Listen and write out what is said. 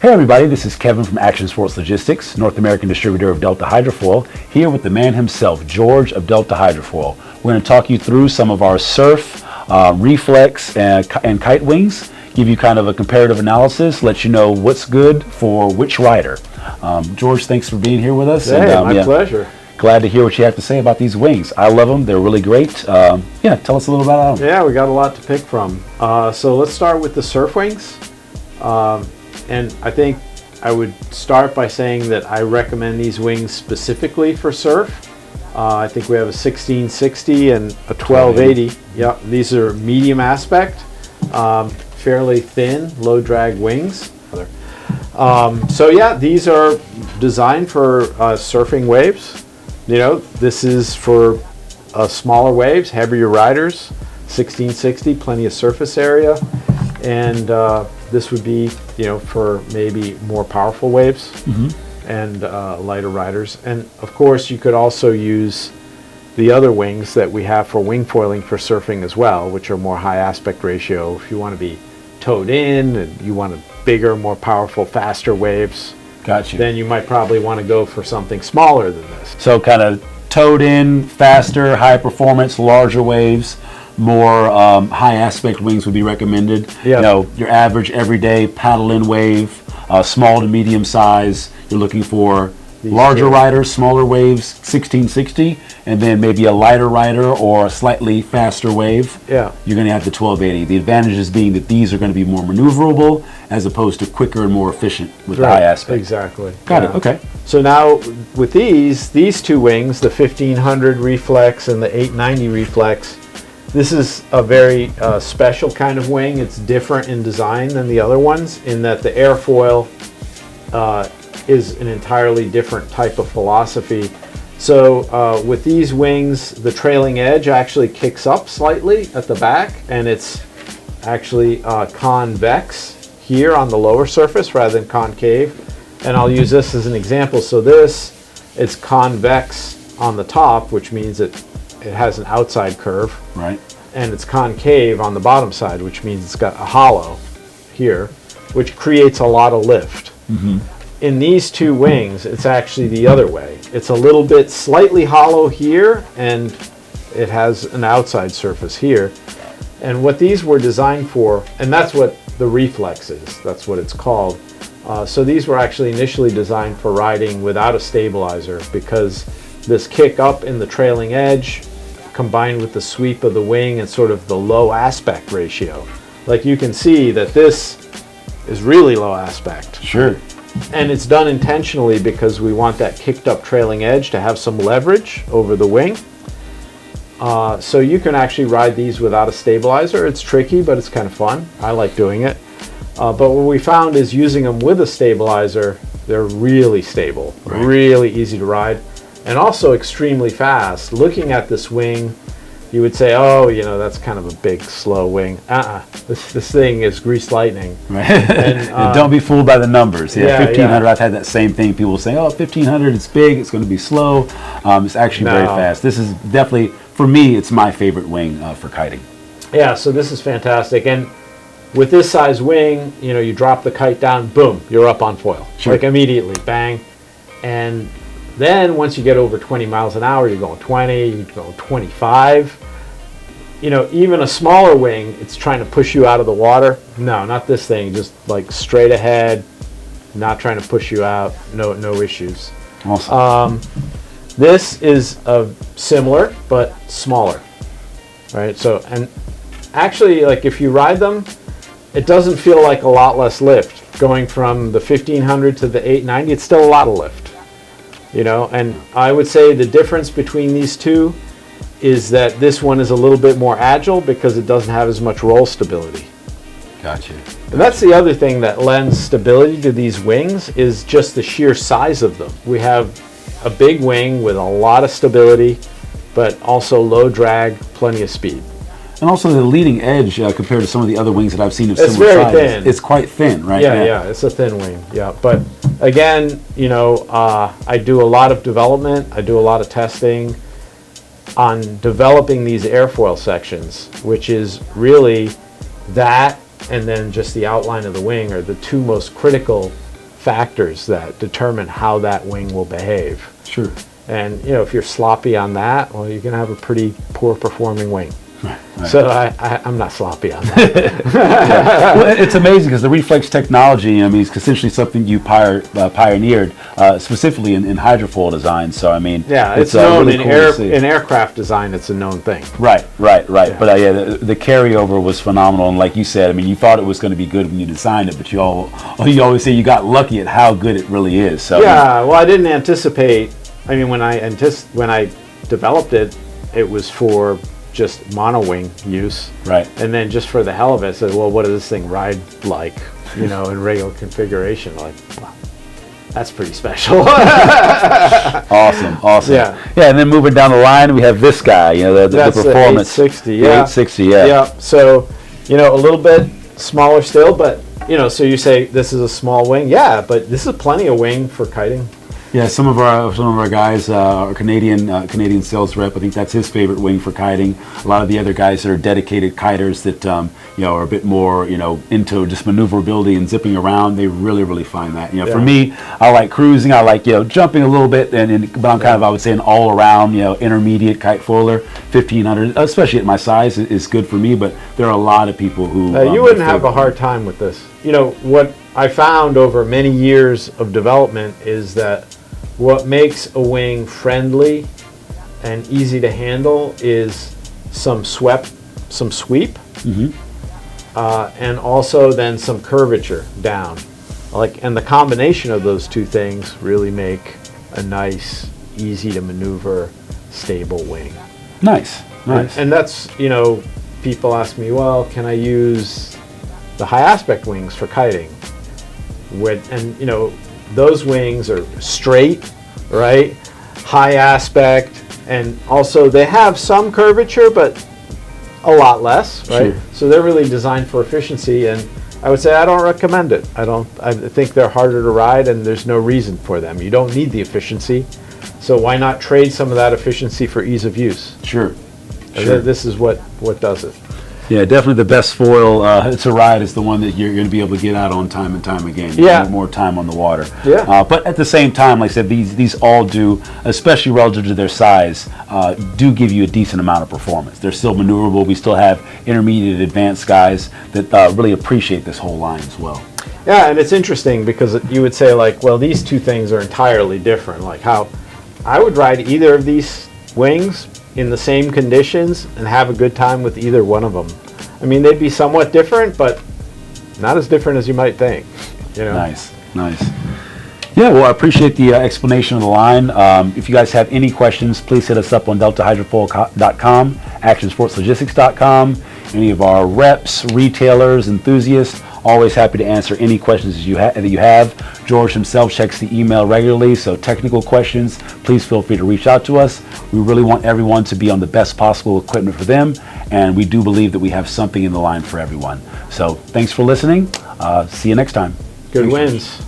Hey everybody, this is Kevin from Action Sports Logistics, North American distributor of Delta Hydrofoil, here with the man himself, George of Delta Hydrofoil. We're going to talk you through some of our surf, reflex, and kite wings, give you kind of a comparative analysis, let you know what's good for which rider. George, thanks for being here with us. Hey, my pleasure. Glad to hear what you have to say about these wings. I love them. They're really great. Tell us a little about them. Yeah, we got a lot to pick from. So let's start with the surf wings. And I think I would start by saying that I recommend these wings specifically for surf. I think we have a 1660 and a 1280. Yeah, these are medium aspect, fairly thin, low drag wings. So yeah, these are designed for surfing waves. You know, this is for smaller waves, heavier riders. 1660, plenty of surface area, and this would be, you know, for maybe more powerful waves and lighter riders. And of course, you could also use the other wings that we have for wing foiling for surfing as well, which are more high aspect ratio. If you want to be towed in and you want a bigger, more powerful, faster waves, Gotcha. then you might probably want to go for something smaller than this. So kind of towed in, faster, high performance, larger waves. More high aspect wings would be recommended. Yeah. You know, your average everyday paddle in wave, small to medium size. You're looking for larger riders, smaller waves, 1660, and then maybe a lighter rider or a slightly faster wave. Yeah. You're going to have the 1280. The advantages being that these are going to be more maneuverable as opposed to quicker and more efficient with the high aspect. Exactly. Got it. Okay. So now with these two wings, the 1500 reflex and the 890 reflex, this is a very special kind of wing. It's different in design than the other ones in that the airfoil is an entirely different type of philosophy. So with these wings, the trailing edge actually kicks up slightly at the back, and it's actually convex here on the lower surface rather than concave. And I'll use this as an example. So it's convex on the top, which means it has an outside curve. Right. And it's concave on the bottom side, which means it's got a hollow here, which creates a lot of lift. In these two wings, it's actually the other way. It's a little bit slightly hollow here, and it has an outside surface here. And what these were designed for, and that's what the reflex is, that's what it's called. So these were actually initially designed for riding without a stabilizer, because this kick up in the trailing edge combined with the sweep of the wing and sort of the low aspect ratio. Like you can see that this is really low aspect. Sure. And it's done intentionally because we want that kicked up trailing edge to have some leverage over the wing. So you can actually ride these without a stabilizer. It's tricky, but it's kind of fun. I like doing it. But what we found is using them with a stabilizer, they're really stable, really easy to ride, and also extremely fast. Looking at this wing, you would say, oh, you know, that's kind of a big, slow wing. This thing is greased lightning. Right. And don't be fooled by the numbers. Yeah, 1500, I've had that same thing. People say, oh, 1500, it's big, it's going to be slow. It's actually very fast. This is definitely, for me, it's my favorite wing for kiting. Yeah, so this is fantastic. And with this size wing, you know, you drop the kite down, boom, you're up on foil. Sure. Like immediately, bang. And then once you get over 20 miles an hour, you're going 20, you're going 25. You know, even a smaller wing, it's trying to push you out of the water. No, not this thing. Just like straight ahead, not trying to push you out. No issues. Awesome. This is similar but smaller, right? So, and actually, like if you ride them, it doesn't feel like a lot less lift. Going from the 1500 to the 890, it's still a lot of lift. You know, and I would say the difference between these two is that this one is a little bit more agile because it doesn't have as much roll stability. Gotcha. And that's the other thing that lends stability to these wings is just the sheer size of them. We have a big wing with a lot of stability, but also low drag, plenty of speed. And also the leading edge compared to some of the other wings that I've seen of similar very size, thin. it's quite thin, right? Yeah, it's a thin wing. Yeah, but again, you know, I do a lot of development. I do a lot of testing on developing these airfoil sections, which is really that and then just the outline of the wing are the two most critical factors that determine how that wing will behave. Sure. And if you're sloppy on that, well, you're going to have a pretty poor performing wing. Right. So I'm not sloppy on that. Well, it's amazing because the reflex technology, I mean, is essentially something you pioneered specifically in hydrofoil design. So, I mean, yeah, it's known really in, cool to see. in aircraft design, it's a known thing. Right. Yeah. But yeah, the carryover was phenomenal. And like you said, I mean, you thought it was going to be good when you designed it, but you always say you got lucky at how good it really is. So Yeah, well, I didn't anticipate. I mean, when I developed it, it was for just monowing use. Right. And then just for the hell of it, I said, well, what does this thing ride like, in regular configuration? Like, wow, that's pretty special. Awesome. Yeah. Yeah, and then moving down the line, we have this guy, the That's performance. the 860, The yeah. 860, yeah. Yeah, so, a little bit smaller still, but, so you say this is a small wing. Yeah, but this is plenty of wing for kiting. Yeah, some of our guys are Canadian sales rep. I think that's his favorite wing for kiting. A lot of the other guys that are dedicated kiters that are a bit more into just maneuverability and zipping around. They really find that. For me, I like cruising. I like jumping a little bit, but I'm kind of, I would say, an all around intermediate kite foiler. 1500, especially at my size, is good for me. But there are a lot of people who you wouldn't have a hard time with this. What I found over many years of development is that what makes a wing friendly and easy to handle is some sweep, and also then some curvature down. And the combination of those two things really make a nice, easy to maneuver, stable wing. Nice. And that's, people ask me, well, can I use the high aspect wings for kiting? Those wings are straight, right? High aspect, and also they have some curvature, but a lot less, right? Sure. So they're really designed for efficiency, and I would say I don't recommend it. I think they're harder to ride, and there's no reason for them. You don't need the efficiency, so why not trade some of that efficiency for ease of use? Sure. This is what does it. Yeah, definitely the best foil to ride is the one that you're going to be able to get out on time and time again. Yeah. More time on the water. Yeah. But at the same time, like I said, these all do, especially relative to their size, do give you a decent amount of performance. They're still maneuverable. We still have intermediate advanced guys that really appreciate this whole line as well. Yeah, and it's interesting because you would say well, these two things are entirely different. Like how I would ride either of these wings in the same conditions and have a good time with either one of them. I mean, they'd be somewhat different, but not as different as you might think. Nice. Yeah, well, I appreciate the explanation of the line. If you guys have any questions, please hit us up on deltahydrofoil.com, actionsportslogistics.com. Any of our reps, retailers, enthusiasts, always happy to answer any questions that you have. George himself checks the email regularly, so technical questions, please feel free to reach out to us. We really want everyone to be on the best possible equipment for them, and we do believe that we have something in the line for everyone. So thanks for listening. See you next time. Good wins.